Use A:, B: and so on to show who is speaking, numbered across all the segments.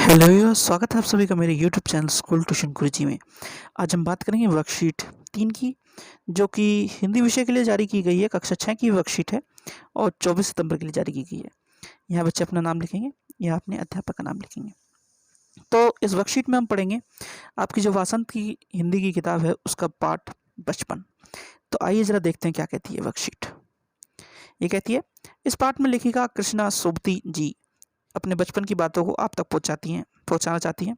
A: Hello viewers, स्वागत है आप सभी का मेरे यूट्यूब चैनल स्कूल ट्यूशन गुरुजी में। आज हम बात करेंगे वर्कशीट 3 की, जो कि हिंदी विषय के लिए जारी की गई है। कक्षा 6 की वर्कशीट है और 24 सितंबर के लिए जारी की गई है। यहाँ बच्चे अपना नाम लिखेंगे या अपने अध्यापक का नाम लिखेंगे। तो इस वर्कशीट में हम पढ़ेंगे आपकी जो वासंत की हिंदी की किताब है उसका पाठ 55। तो आइए ज़रा देखते हैं क्या कहती है वर्कशीट। ये कहती है, इस पाठ में लेखिका कृष्णा सोबती जी अपने बचपन की बातों को आप तक पहुंचाना चाहती हैं।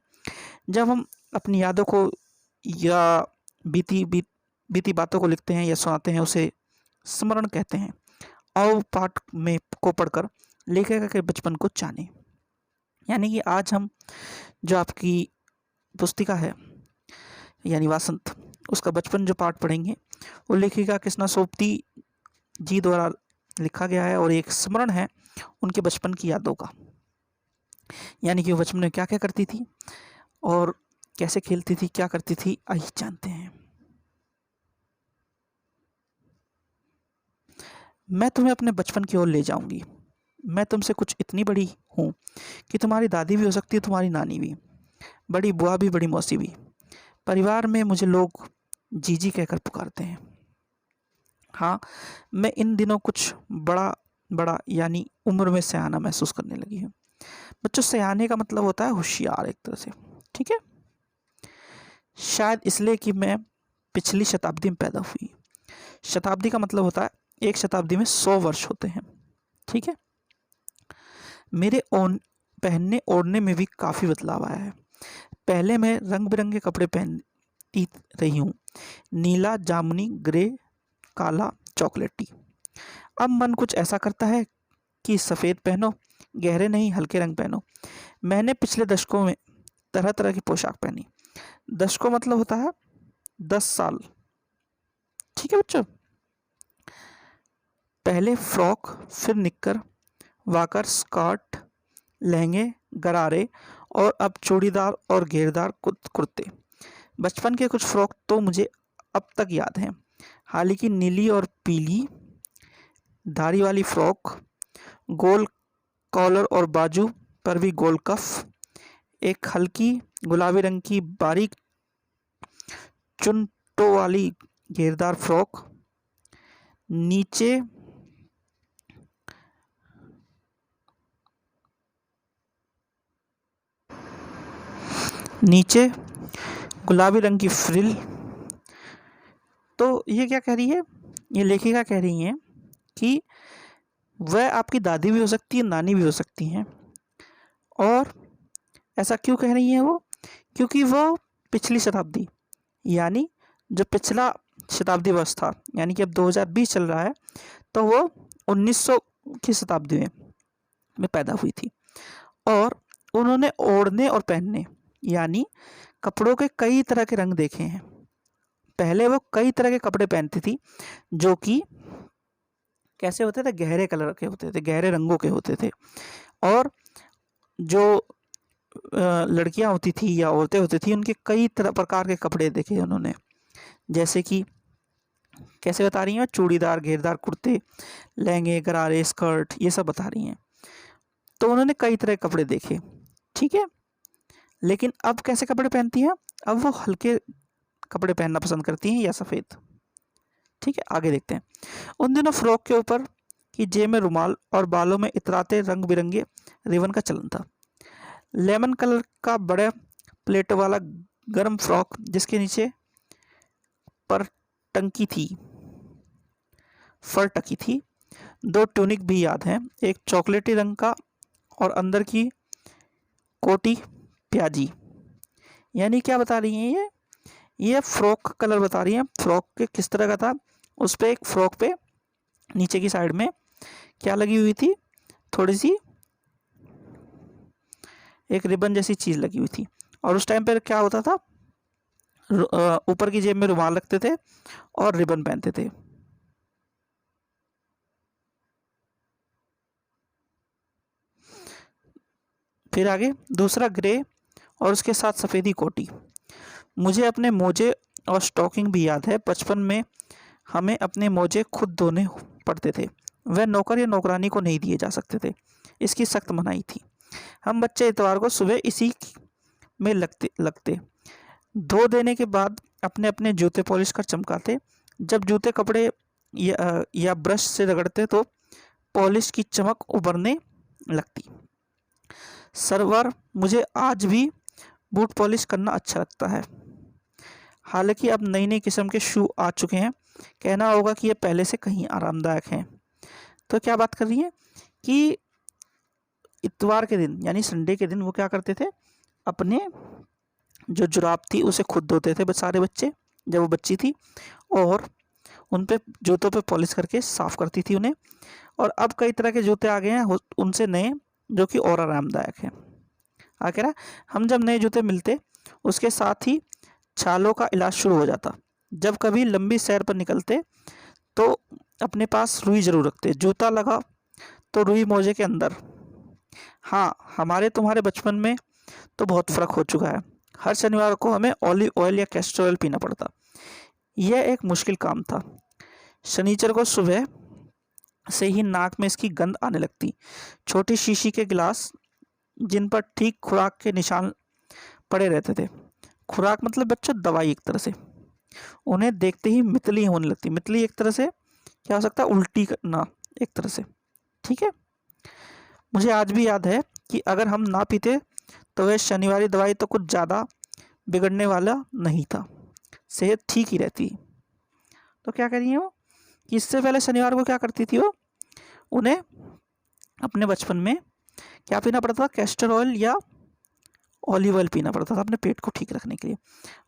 A: जब हम अपनी यादों को या बीती बातों को लिखते हैं या सुनाते हैं, उसे स्मरण कहते हैं। और पाठ में को पढ़कर लेखिका के बचपन को जाने। यानी कि आज हम जो आपकी पुस्तिका है यानी वासंत, उसका बचपन जो पाठ पढ़ेंगे वो लेखिका कृष्णा सोबती जी द्वारा लिखा गया है और एक स्मरण है उनके बचपन की यादों का। यानी कि वो बचपन में क्या क्या करती थी और कैसे खेलती थी, क्या करती थी, आइए जानते हैं। मैं तुम्हें अपने बचपन की ओर ले जाऊंगी। मैं तुमसे कुछ इतनी बड़ी हूँ कि तुम्हारी दादी भी हो सकती है, तुम्हारी नानी भी, बड़ी बुआ भी, बड़ी मौसी भी। परिवार में मुझे लोग जीजी कहकर पुकारते हैं। हाँ, मैं इन दिनों कुछ बड़ा बड़ा यानी उम्र में सयाना महसूस करने लगी हूँ। बच्चों, सयाने का मतलब होता है होशियार एक तरह से, ठीक है। शायद इसलिए कि मैं पिछली शताब्दी में पैदा हुई। शताब्दी का मतलब होता है एक शताब्दी में 100 वर्ष होते हैं, ठीक है। मेरे पहनने ओढ़ने में भी काफ़ी बदलाव आया है। पहले मैं रंग बिरंगे कपड़े पहनती रही हूँ, नीला, जामुनी, ग्रे, काला, चॉकलेटी। अब मन कुछ ऐसा करता है कि सफ़ेद पहनो, गहरे नहीं हल्के रंग पहनो। मैंने पिछले दशकों में तरह तरह की पोशाक पहनी। दशकों मतलब होता है 10 साल, ठीक है बच्चों। पहले फ्रॉक, फिर निक्कर, वाकर, स्कर्ट, लहंगे, गरारे और अब चूड़ीदार और घेरदार कुर्ते। बचपन के कुछ फ्रॉक तो मुझे अब तक याद हैं। हालांकि नीली और पीली धारी वाली फ्रॉक, गोल कॉलर और बाजू पर भी गोल कफ, एक हल्की गुलाबी रंग की बारीक चुनटों वाली घेरदार फ्रॉक, नीचे गुलाबी रंग की फ्रिल। तो ये क्या कह रही है, ये लेखिका कह रही हैं कि वह आपकी दादी भी हो सकती है, नानी भी हो सकती हैं। और ऐसा क्यों कह रही हैं वो, क्योंकि वो पिछली शताब्दी यानी जो पिछला शताब्दी वर्ष था, यानी कि अब 2020 चल रहा है, तो वो 1900 की शताब्दी में पैदा हुई थी। और उन्होंने ओढ़ने और पहनने यानी कपड़ों के कई तरह के रंग देखे हैं। पहले वो कई तरह के कपड़े पहनती थी जो कि कैसे होते थे, गहरे कलर के होते थे, गहरे रंगों के होते थे। और जो लड़कियां होती थी या औरतें होती थी, उनके कई तरह प्रकार के कपड़े देखे उन्होंने। जैसे कि कैसे बता रही हैं, चूड़ीदार, घेरदार कुर्ते, लहंगे, गरारे, स्कर्ट, ये सब बता रही हैं। तो उन्होंने कई तरह के कपड़े देखे, ठीक है। लेकिन अब कैसे कपड़े पहनती हैं, अब वो हल्के कपड़े पहनना पसंद करती हैं या सफ़ेद, ठीक है। आगे देखते हैं। उन दिनों फ्रॉक के ऊपर की जेब में रुमाल और बालों में इतराते रंग बिरंगे रिबन का चलन था। लेमन कलर का बड़ा प्लेट वाला गर्म फ्रॉक जिसके नीचे पर टंकी थी, फर टकी थी। 2 ट्यूनिक भी याद हैं, एक चॉकलेटी रंग का और अंदर की कोटी प्याजी। यानी क्या बता रही हैं ये फ्रॉक का कलर बता रही हैं। फ्रॉक के किस तरह का था, उस पर एक फ्रॉक पे नीचे की साइड में क्या लगी हुई थी, थोड़ी सी एक रिबन जैसी चीज़ लगी हुई थी। और उस टाइम पर क्या होता था, ऊपर की जेब में रुमाल रखते थे और रिबन पहनते थे। फिर आगे दूसरा ग्रे और उसके साथ सफ़ेदी कोटी। मुझे अपने मोजे और स्टॉकिंग भी याद है। बचपन में हमें अपने मोजे खुद धोने पड़ते थे, वह नौकर या नौकरानी को नहीं दिए जा सकते थे, इसकी सख्त मनाही थी। हम बच्चे इतवार को सुबह इसी में लगते लगते धो देने के बाद अपने अपने जूते पॉलिश कर चमकाते। जब जूते कपड़े या ब्रश से रगड़ते तो पॉलिश की चमक उभरने लगती। सरवर, मुझे आज भी बूट पॉलिश करना अच्छा लगता है। हालांकि अब नई नई किस्म के शू आ चुके हैं, कहना होगा कि ये पहले से कहीं आरामदायक हैं। तो क्या बात कर रही है कि इतवार के दिन यानी संडे के दिन वो क्या करते थे, अपने जो जुराब थी उसे खुद धोते थे सारे बच्चे जब वो बच्ची थी, और उन पे जूतों पे पॉलिश करके साफ करती थी उन्हें। और अब कई तरह के जूते आ गए हैं उनसे नए, जो कि और आरामदायक हैं। आखिर हम जब नए जूते मिलते उसके साथ ही छालों का इलाज शुरू हो जाता। जब कभी लंबी सैर पर निकलते तो अपने पास रुई जरूर रखते। जूता लगा तो रुई मोजे के अंदर। हाँ, हमारे तुम्हारे बचपन में तो बहुत फ़र्क हो चुका है। हर शनिवार को हमें ऑलिव ऑयल या कैस्टर ऑयल पीना पड़ता। यह एक मुश्किल काम था। शनिचर को सुबह से ही नाक में इसकी गंध आने लगती। छोटी शीशी के गिलास जिन पर ठीक खुराक के निशान पड़े रहते थे। खुराक मतलब बच्चों दवाई एक तरह से। उन्हें देखते ही मितली होने लगती। मितली एक तरह से क्या हो सकता है, उल्टी करना एक तरह से। ठीक है, मुझे आज भी याद है कि अगर हम ना पीते तो वह शनिवारी दवाई तो कुछ ज़्यादा बिगड़ने वाला नहीं था, सेहत ठीक ही रहती। तो क्या करिए वो कि इससे पहले शनिवार को क्या करती थी वो, उन्हें अपने बचपन में क्या पीना पड़ता था, कैस्टर ऑयल या ऑलिव ऑयल पीना पड़ता था अपने पेट को ठीक रखने के लिए।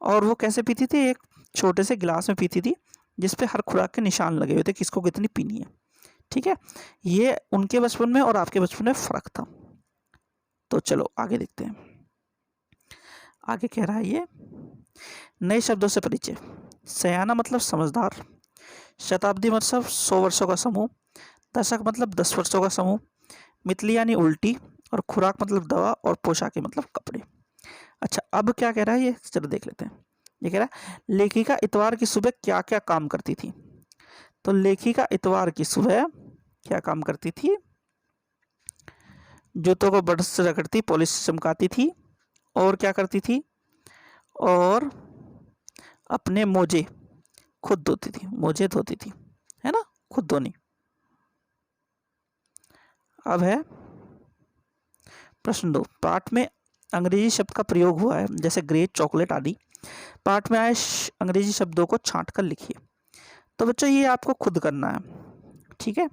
A: और वो कैसे पीती थी, एक छोटे से गिलास में पीती थी जिस पे हर खुराक के निशान लगे हुए थे, किसको कितनी पीनी है। ठीक है, ये उनके बचपन में और आपके बचपन में फ़र्क था। तो चलो आगे देखते हैं। आगे कह रहा है ये, नए शब्दों से परिचय। सयाना मतलब समझदार, शताब्दी मतलब 100 वर्षों का समूह, दशक मतलब 10 वर्षों का समूह, मितली यानी उल्टी, और खुराक मतलब दवा, और पोशाकें मतलब कपड़े। अच्छा, अब क्या कह रहा है ये चलो देख लेते हैं। ये कह रहा है, लेखिका इतवार की सुबह क्या क्या काम करती थी। तो लेखिका इतवार की सुबह क्या काम करती थी, जूतों को ब्रश से रगड़ती, पॉलिश चमकाती थी, और क्या करती थी, और अपने मोजे खुद धोती थी, मोजे धोती थी, है ना, खुद धोनी। अब है प्रश्न 2। पाठ में अंग्रेजी शब्द का प्रयोग हुआ है, जैसे ग्रेट, चॉकलेट आदि। पाठ में आए अंग्रेजी शब्दों को छांट कर लिखिए। तो बच्चों ये आपको खुद करना है। ठीक है,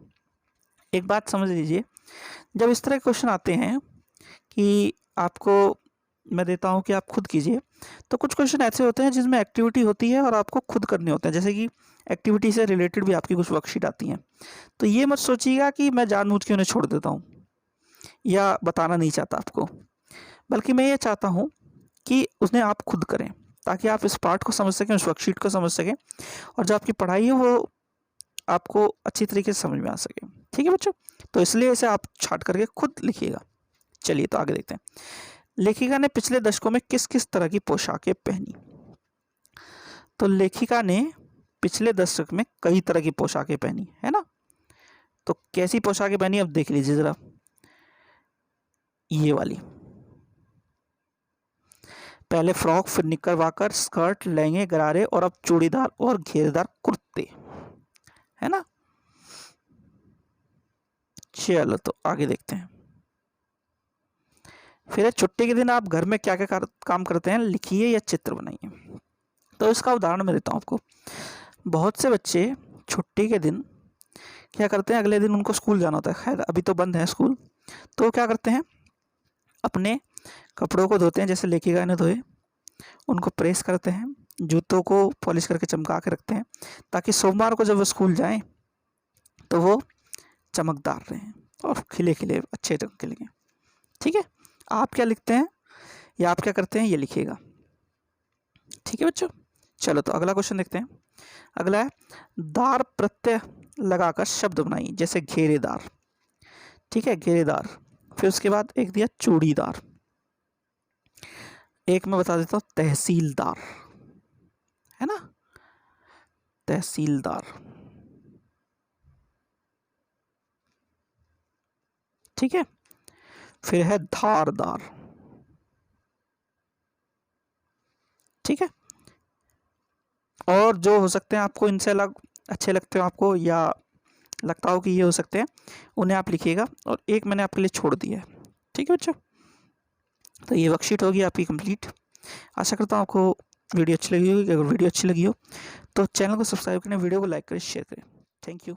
A: एक बात समझ लीजिए, जब इस तरह के क्वेश्चन आते हैं कि आपको मैं देता हूँ कि आप खुद कीजिए, तो कुछ क्वेश्चन ऐसे होते हैं जिसमें एक्टिविटी होती है और आपको खुद करने होते हैं, जैसे कि एक्टिविटी से रिलेटेड भी आपकी कुछ वर्कशीट आती हैं। तो ये मत सोचिएगा कि मैं जानबूझ के उन्हें छोड़ देता हूँ या बताना नहीं चाहता आपको, बल्कि मैं ये चाहता हूँ कि उसने आप खुद करें, ताकि आप इस पार्ट को समझ सकें, उस वर्कशीट को समझ सकें, और जो आपकी पढ़ाई है वो आपको अच्छी तरीके से समझ में आ सके। ठीक है बच्चों, तो इसलिए इसे आप छाट करके खुद लिखिएगा। चलिए तो आगे देखते हैं। लेखिका ने पिछले दशकों में किस किस तरह की पोशाकें पहनी। तो लेखिका ने पिछले दशक में कई तरह की पोशाकें पहनी, है ना। तो कैसी पोशाकें पहनी अब देख लीजिए जरा। ये वाली, पहले फ्रॉक, फिर निक्कर वाकर, स्कर्ट, लहंगे, गरारे, और अब चूड़ीदार और घेरदार कुर्ते, है ना। चलो तो आगे देखते हैं। फिर छुट्टी के दिन आप घर में क्या क्या काम करते हैं, लिखिए या चित्र बनाइए। तो इसका उदाहरण मैं देता हूँ आपको। बहुत से बच्चे छुट्टी के दिन क्या करते हैं, अगले दिन उनको स्कूल जाना होता है, खैर अभी तो बंद है स्कूल, तो क्या करते हैं, अपने कपड़ों को धोते हैं, जैसे लेखिका ने धोए, उनको प्रेस करते हैं, जूतों को पॉलिश करके चमका के रखते हैं, ताकि सोमवार को जब वो स्कूल जाएं तो वो चमकदार रहें और खिले खिले अच्छे रंग के लिए। ठीक है, आप क्या लिखते हैं या आप क्या करते हैं ये लिखिएगा। ठीक है बच्चों, चलो तो अगला क्वेश्चन देखते हैं। अगला है, दार प्रत्यय लगाकर शब्द बनाइए, जैसे घेरेदार। ठीक है, घेरेदार। फिर उसके बाद एक दिया चूड़ीदार, एक मैं बता देता हूँ तहसीलदार, है ना, तहसीलदार। ठीक है, फिर है धारदार। ठीक है, और जो हो सकते हैं आपको इनसे अलग अच्छे लगते हो आपको, या लगता हो कि ये हो सकते हैं, उन्हें आप लिखिएगा, और एक मैंने आपके लिए छोड़ दिया है। ठीक है बच्चों, तो ये वर्कशीट होगी आपकी कंप्लीट। आशा करता हूँ आपको वीडियो अच्छी लगी होगी। अगर वीडियो अच्छी लगी हो तो चैनल को सब्सक्राइब करें, वीडियो को लाइक करें, शेयर करें। Thank you.